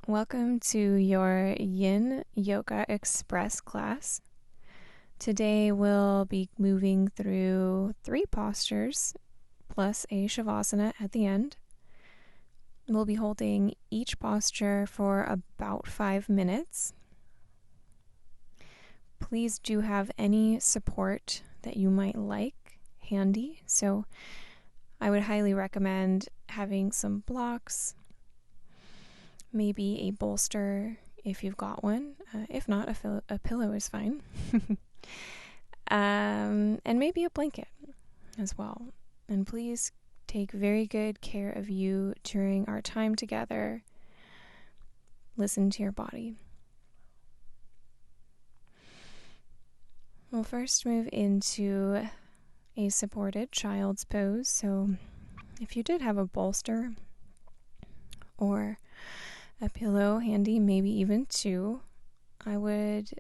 Welcome to your Yin Yoga Express class. Today we'll be moving through 3 postures plus a savasana at the end. We'll be holding each posture for about 5 minutes. Please do have any support that you might like handy. So I would highly recommend having some blocks, maybe a bolster if you've got one. If not, a pillow is fine. And maybe a blanket as well. And please take very good care of you during our time together. Listen to your body. We'll first move into a supported child's pose. So if you did have a bolster or a pillow handy, maybe even 2, I would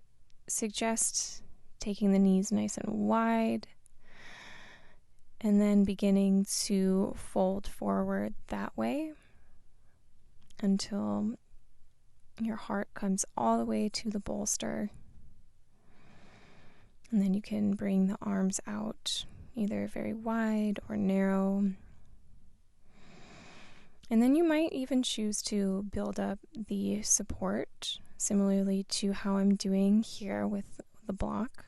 suggest taking the knees nice and wide and then beginning to fold forward that way until your heart comes all the way to the bolster. And then you can bring the arms out either very wide or narrow. And then you might even choose to build up the support, similarly to how I'm doing here with the block.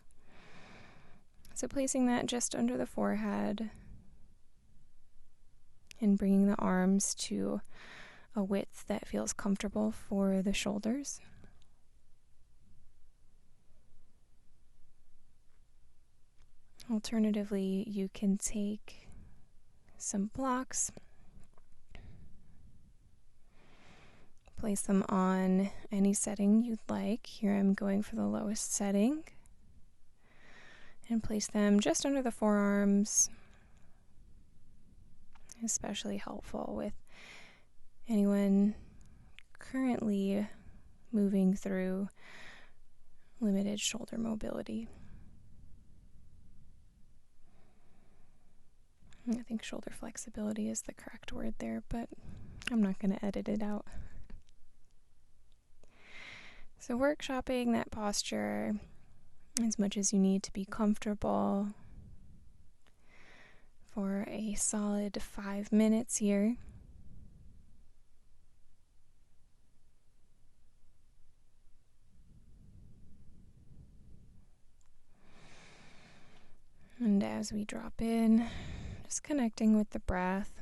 So placing that just under the forehead and bringing the arms to a width that feels comfortable for the shoulders. Alternatively, you can take some blocks, place them on any setting you'd like. Here I'm going for the lowest setting. And place them just under the forearms. Especially helpful with anyone currently moving through limited shoulder mobility. I think shoulder flexibility is the correct word there, but I'm not going to edit it out. So workshopping that posture as much as you need to be comfortable for a solid 5 minutes here. And as we drop in, just connecting with the breath,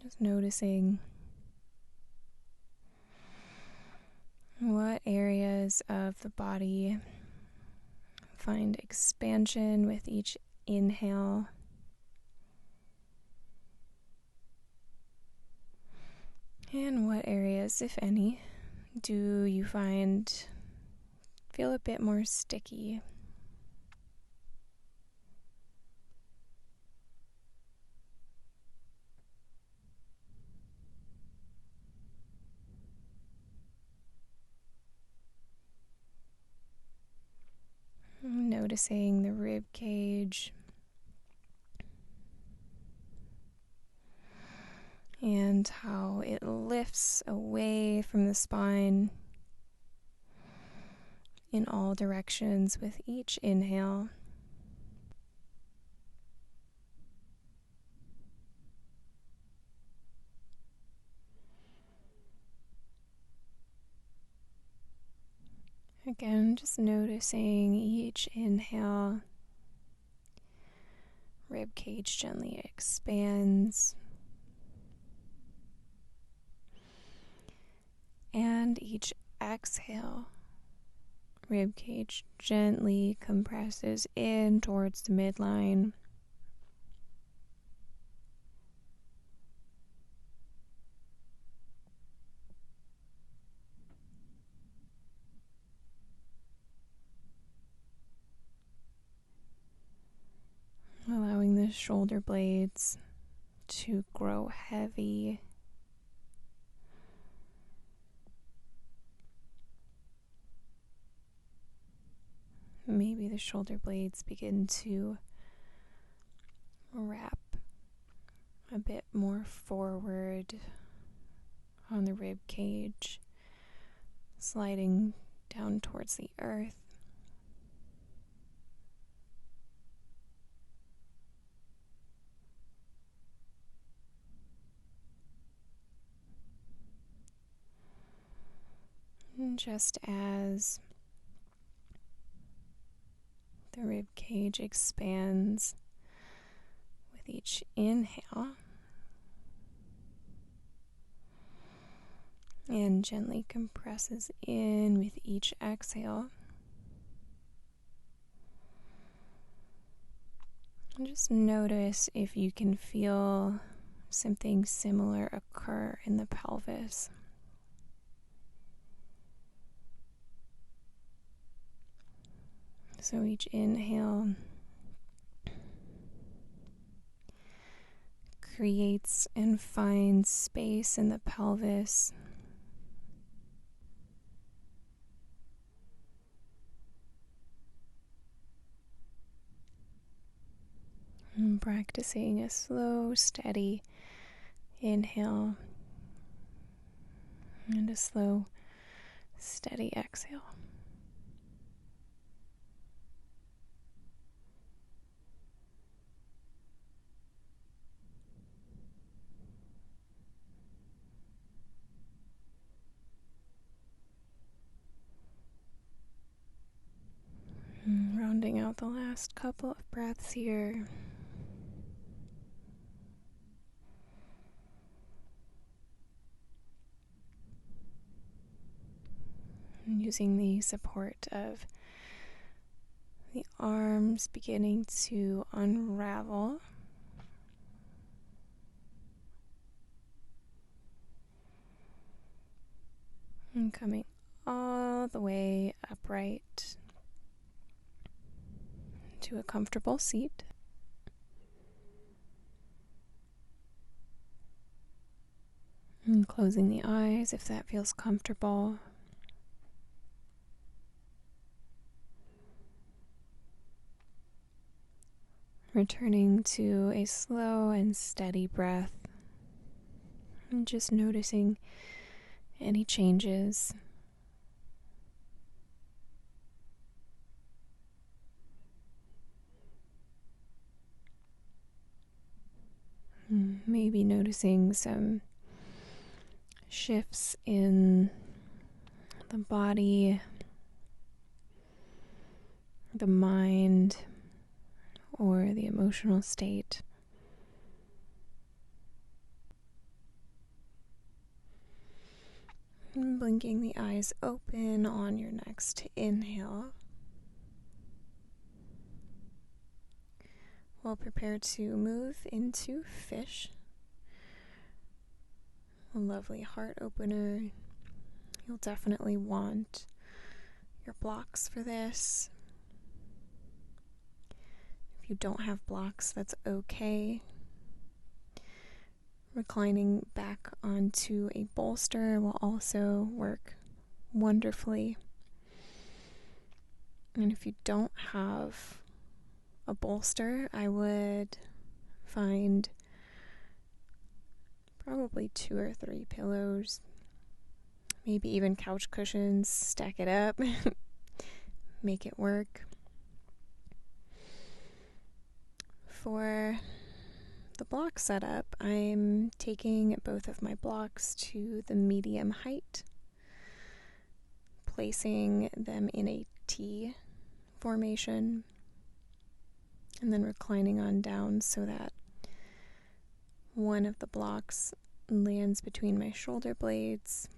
just noticing what areas of the body find expansion with each inhale. And what areas, if any, do you find feel a bit more sticky? Noticing the rib cage and how it lifts away from the spine in all directions with each inhale. Again, just noticing each inhale, rib cage gently expands, and each exhale, rib cage gently compresses in towards the midline. Allowing the shoulder blades to grow heavy. Maybe the shoulder blades begin to wrap a bit more forward on the rib cage, sliding down towards the earth. And just as the rib cage expands with each inhale and gently compresses in with each exhale, and just notice if you can feel something similar occur in the pelvis. So each inhale creates and finds space in the pelvis. And practicing a slow, steady inhale and a slow, steady exhale. And rounding out the last couple of breaths here. And using the support of the arms beginning to unravel. And coming all the way upright to a comfortable seat. And closing the eyes if that feels comfortable. Returning to a slow and steady breath. And just noticing any changes. Maybe noticing some shifts in the body, the mind, or the emotional state. And blinking the eyes open on your next inhale. We'll prepare to move into fish. A lovely heart opener. You'll definitely want your blocks for this. If you don't have blocks, that's okay. Reclining back onto a bolster will also work wonderfully. And if you don't have a bolster, I would find probably 2 or 3 pillows, maybe even couch cushions, stack it up, make it work. For the block setup, I'm taking both of my blocks to the medium height, placing them in a T formation, and then reclining on down so that one of the blocks lands between my shoulder blades,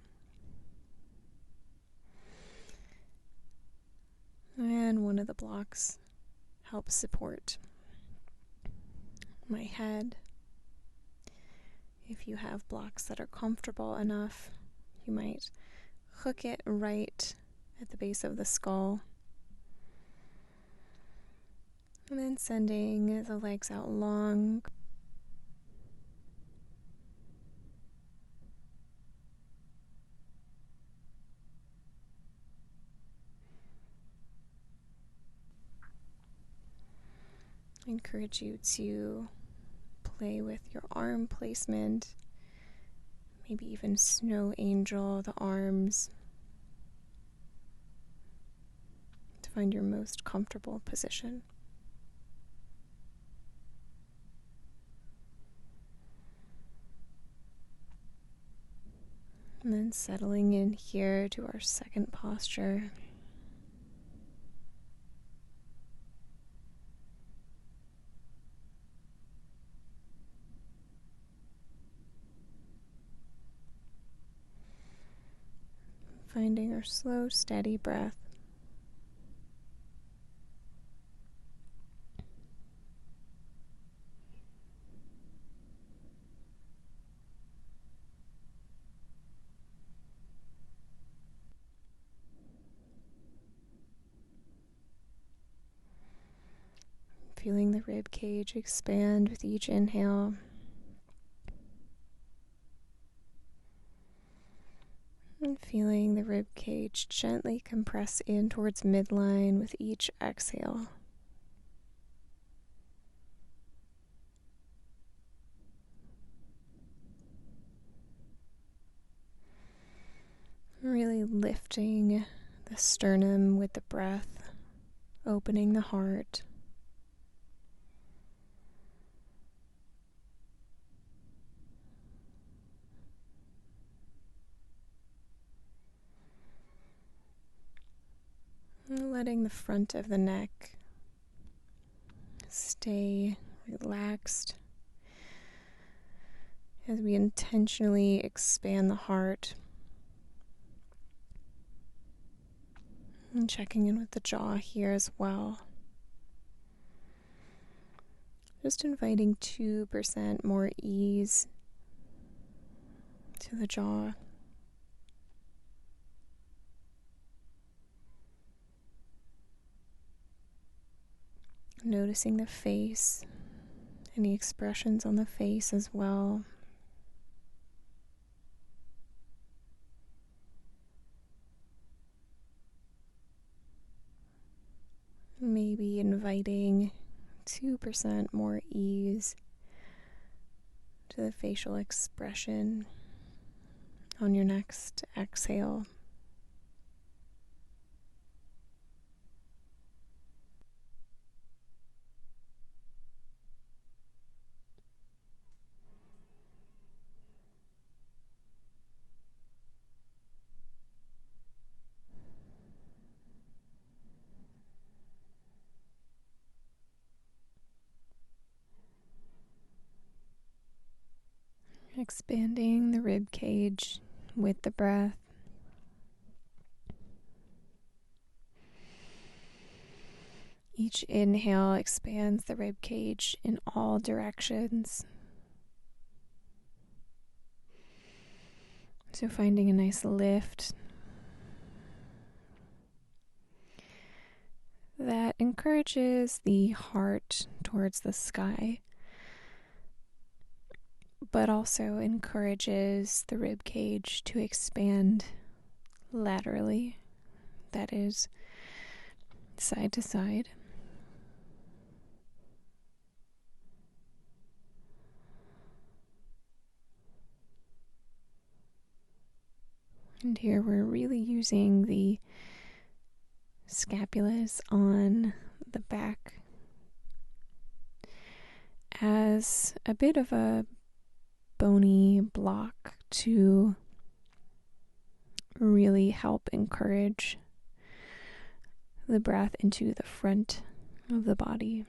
and one of the blocks helps support my head. If you have blocks that are comfortable enough, you might hook it right at the base of the skull. And then sending the legs out long. I encourage you to play with your arm placement, maybe even snow angel the arms find your most comfortable position. And then settling in here to our second posture. Finding our slow, steady breath. Feeling the rib cage expand with each inhale. And feeling the rib cage gently compress in towards midline with each exhale. Really lifting the sternum with the breath, opening the heart. Letting the front of the neck stay relaxed as we intentionally expand the heart. And checking in with the jaw here as well. Just inviting 2% more ease to the jaw. Noticing the face, any expressions on the face as well. Maybe inviting 2% more ease to the facial expression on your next exhale. Expanding the rib cage with the breath. Each inhale expands the rib cage in all directions. So finding a nice lift that encourages the heart towards the sky, but also encourages the rib cage to expand laterally, that is, side to side. And here we're really using the scapulas on the back as a bit of a bony block to really help encourage the breath into the front of the body.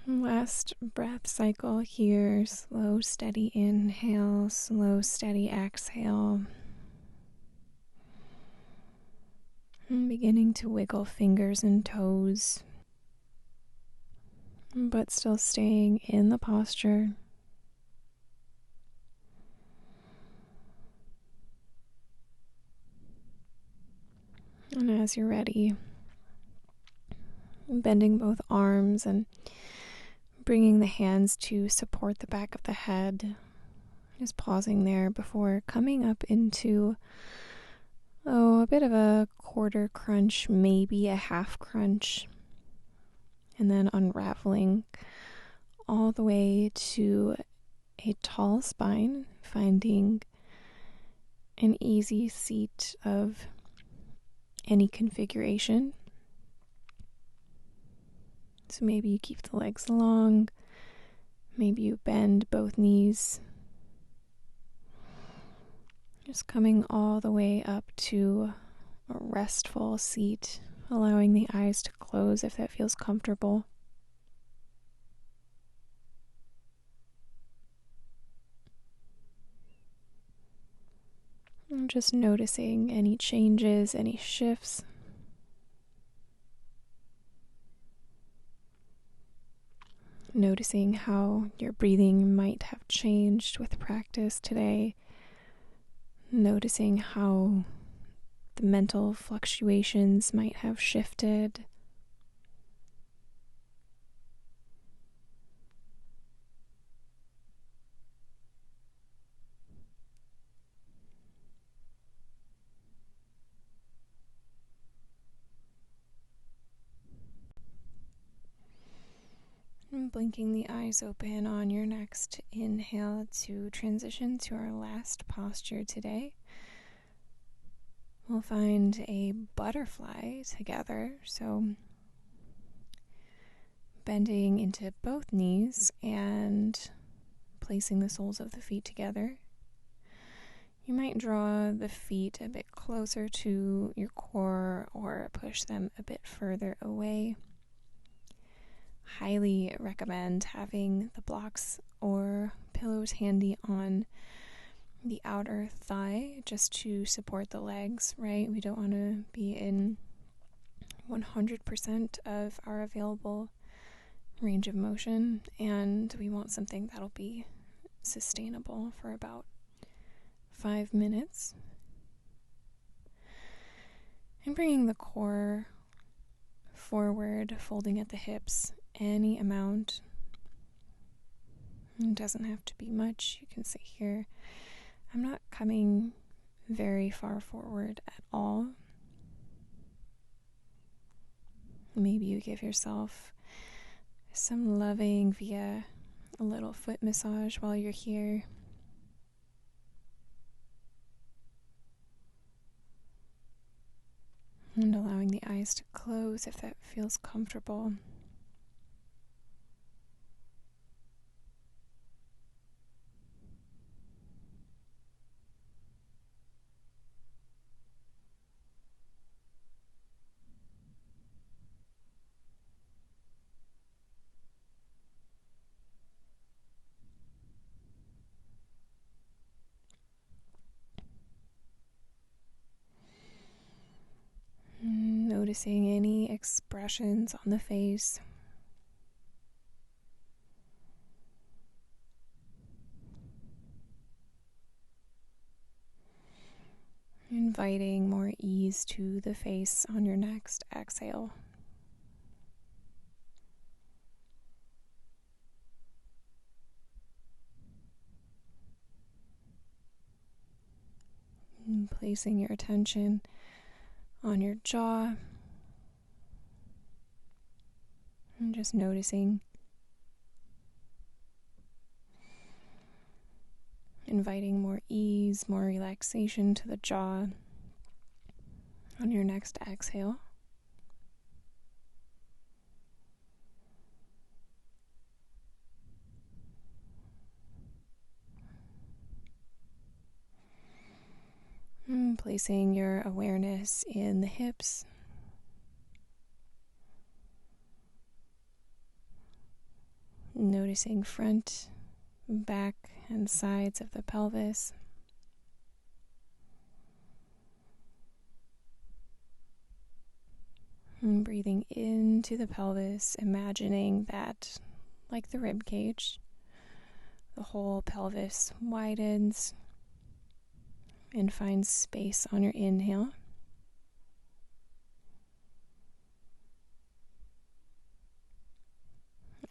Last breath cycle here. Slow, steady inhale, slow, steady exhale. And beginning to wiggle fingers and toes, but still staying in the posture. And as you're ready, bending both arms and bringing the hands to support the back of the head. Just pausing there before coming up into a bit of a quarter crunch, maybe a half crunch, and then unraveling all the way to a tall spine, finding an easy seat of any configuration. So maybe you keep the legs long, maybe you bend both knees. Just coming all the way up to a restful seat, allowing the eyes to close if that feels comfortable. And just noticing any changes, any shifts. Noticing how your breathing might have changed with practice today. Noticing how the mental fluctuations might have shifted. And blinking the eyes open on your next inhale to transition to our last posture today. We'll find a butterfly together, so bending into both knees and placing the soles of the feet together. You might draw the feet a bit closer to your core or push them a bit further away. Highly recommend having the blocks or pillows handy on the outer thigh just to support the legs, right? We don't want to be in 100% of our available range of motion, and we want something that'll be sustainable for about 5 minutes. And bringing the core forward, folding at the hips any amount. It doesn't have to be much. You can sit here. I'm not coming very far forward at all. Maybe you give yourself some loving via a little foot massage while you're here. And allowing the eyes to close if that feels comfortable. Noticing any expressions on the face. Inviting more ease to the face on your next exhale. And placing your attention on your jaw. And just noticing. Inviting more ease, more relaxation to the jaw on your next exhale. And placing your awareness in the hips. Noticing front, back, and sides of the pelvis. And breathing into the pelvis, imagining that, like the rib cage, the whole pelvis widens and finds space on your inhale.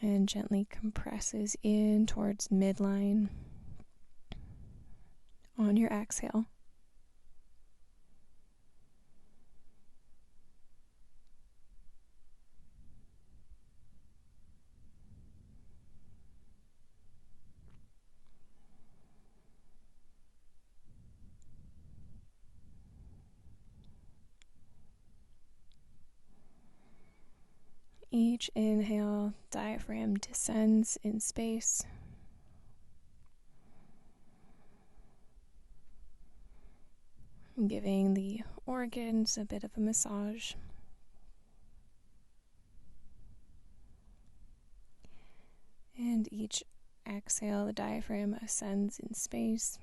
And gently compresses in towards midline on your exhale. each inhale, diaphragm descends in space. Giving the organs a bit of a massage. And each exhale, the diaphragm ascends in space.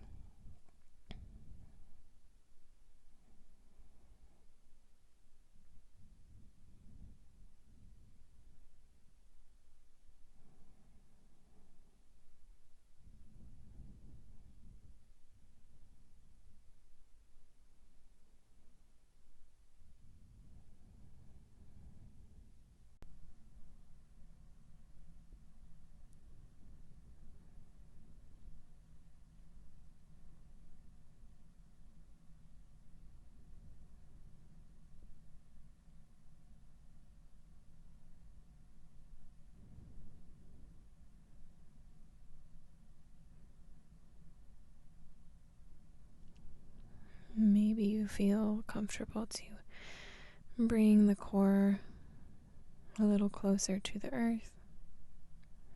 Maybe you feel comfortable to bring the core a little closer to the earth.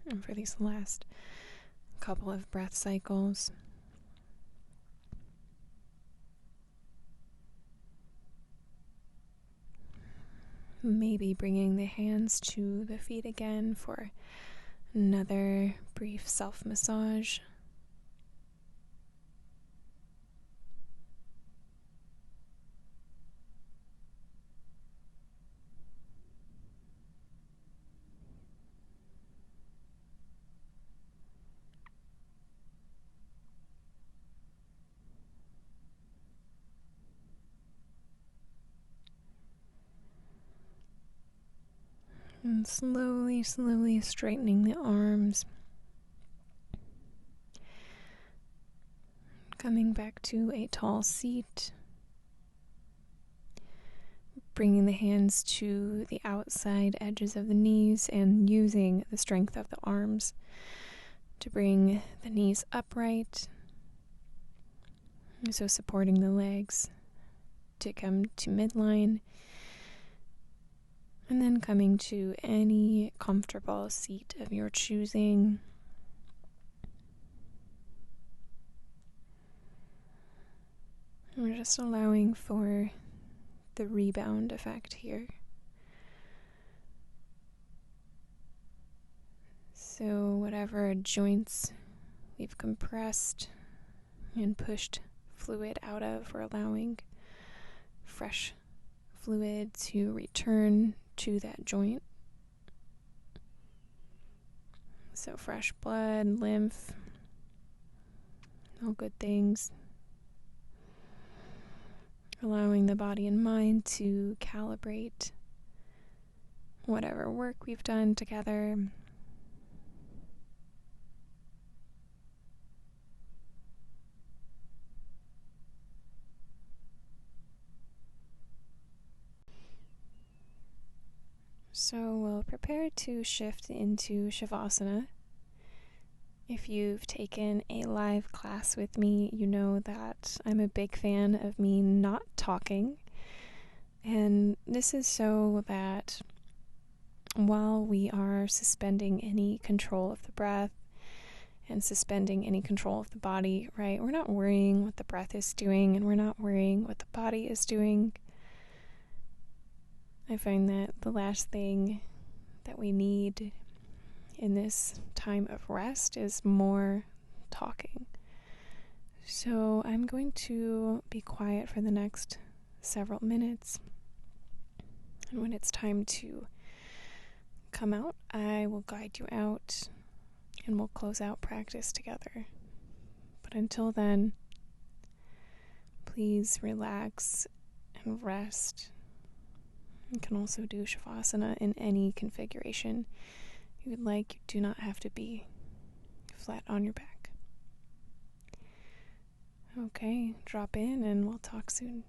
And for these last couple of breath cycles, maybe bringing the hands to the feet again for another brief self-massage. And slowly, slowly straightening the arms. Coming back to a tall seat. Bringing the hands to the outside edges of the knees and using the strength of the arms to bring the knees upright. So supporting the legs to come to midline. And then coming to any comfortable seat of your choosing. We're just allowing for the rebound effect here. So whatever joints we've compressed and pushed fluid out of, we're allowing fresh fluid to return to that joint. So fresh blood, lymph, all good things. Allowing the body and mind to calibrate whatever work we've done together. So we'll prepare to shift into Shavasana. If you've taken a live class with me, you know that I'm a big fan of me not talking. And this is so that while we are suspending any control of the breath and suspending any control of the body, right, we're not worrying what the breath is doing and we're not worrying what the body is doing. I find that the last thing that we need in this time of rest is more talking. So I'm going to be quiet for the next several minutes. And when it's time to come out, I will guide you out and we'll close out practice together. But until then, please relax and rest. You can also do Shavasana in any configuration you would like. You do not have to be flat on your back. Okay, drop in and we'll talk soon.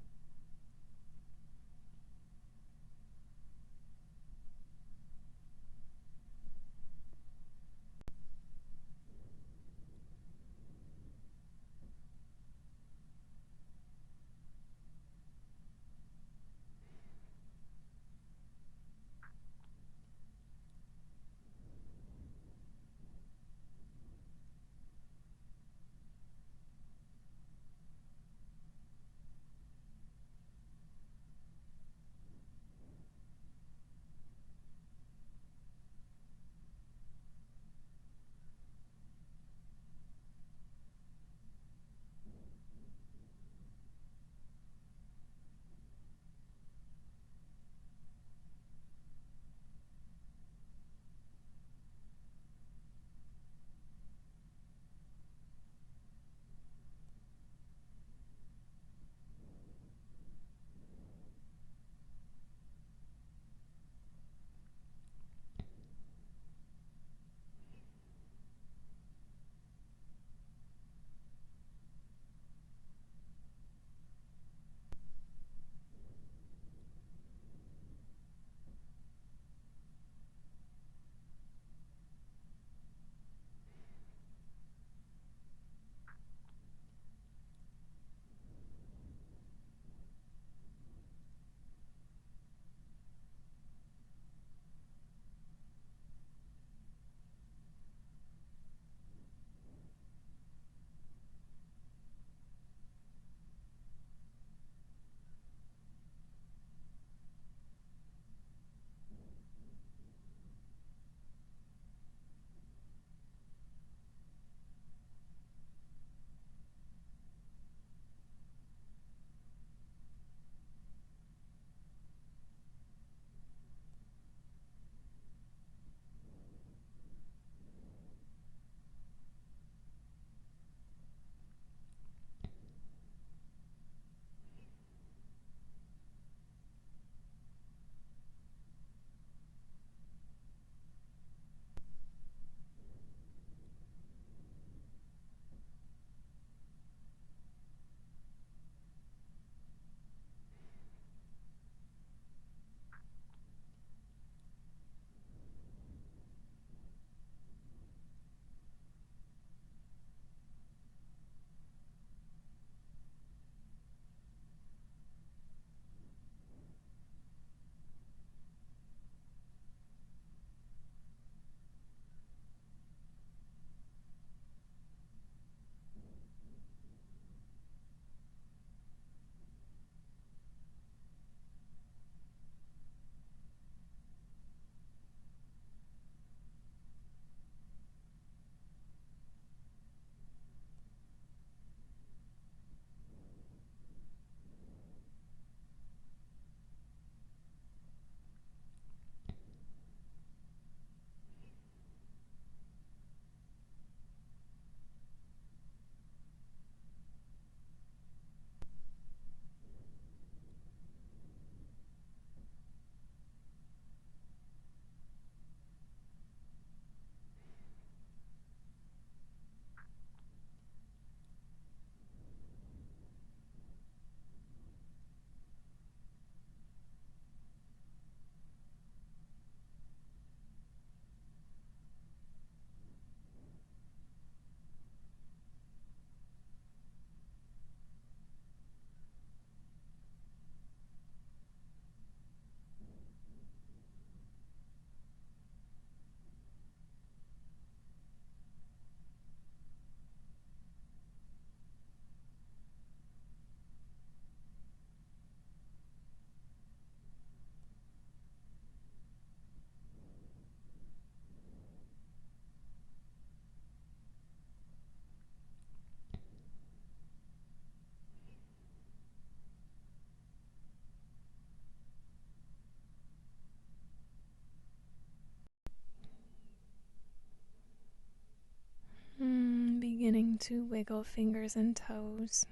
beginning to wiggle fingers and toes.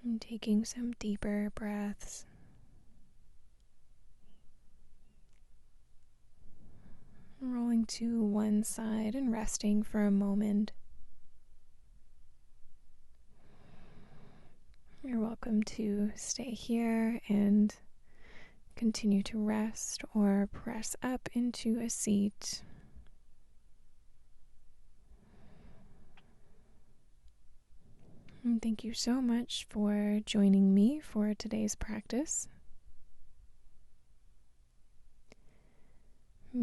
And taking some deeper breaths. Rolling to one side and resting for a moment. You're welcome to stay here and continue to rest or press up into a seat. And thank you so much for joining me for today's practice.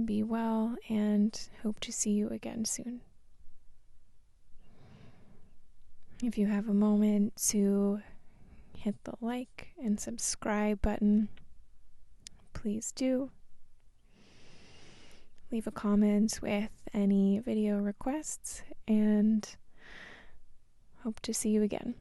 Be well and hope to see you again soon. If you have a moment to hit the like and subscribe button, please do. Leave a comment with any video requests and hope to see you again.